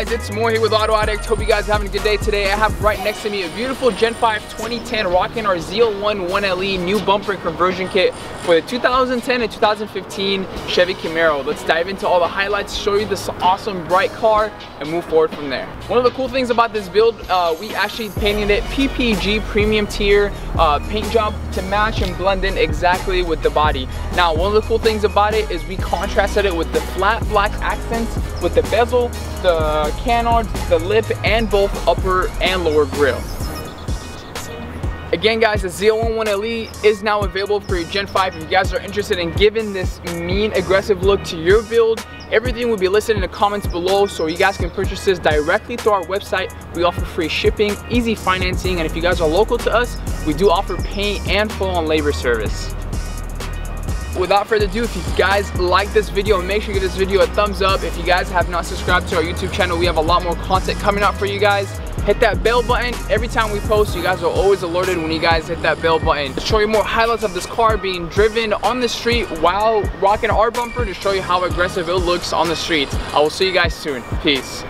guys, it's Moore here with Auto Addict. Hope you guys are having a good day today. I have right next to me a beautiful Gen 5 2010 rocking our ZL1 1LE new bumper and conversion kit for the 2010 and 2015 Chevy Camaro. Let's dive into all the highlights, show you this awesome bright car, and move forward from there. One of the cool things about this build, we actually painted it PPG premium tier paint job to match and blend in exactly with the body. Now, one of the cool things about it is we contrasted it with the flat black accents with the bezel, the canards, the lip, and both upper and lower grille. Again guys, the ZL1 1LE is now available for your Gen 5. If you guys are interested in giving this mean, aggressive look to your build, everything will be listed in the comments below, so you guys can purchase this directly through our website. We offer free shipping, easy financing, and if you guys are local to us, we do offer paint and full-on labor service. Without further ado, if you guys like this video, make sure you give this video a thumbs up. If you guys have not subscribed to our YouTube channel, we have a lot more content coming out for you guys. Hit that bell button. Every time we post, you guys are always alerted when you guys hit that bell button. To show you more highlights of this car being driven on the street while rocking our bumper, to show you how aggressive it looks on the streets. I will see you guys soon. Peace.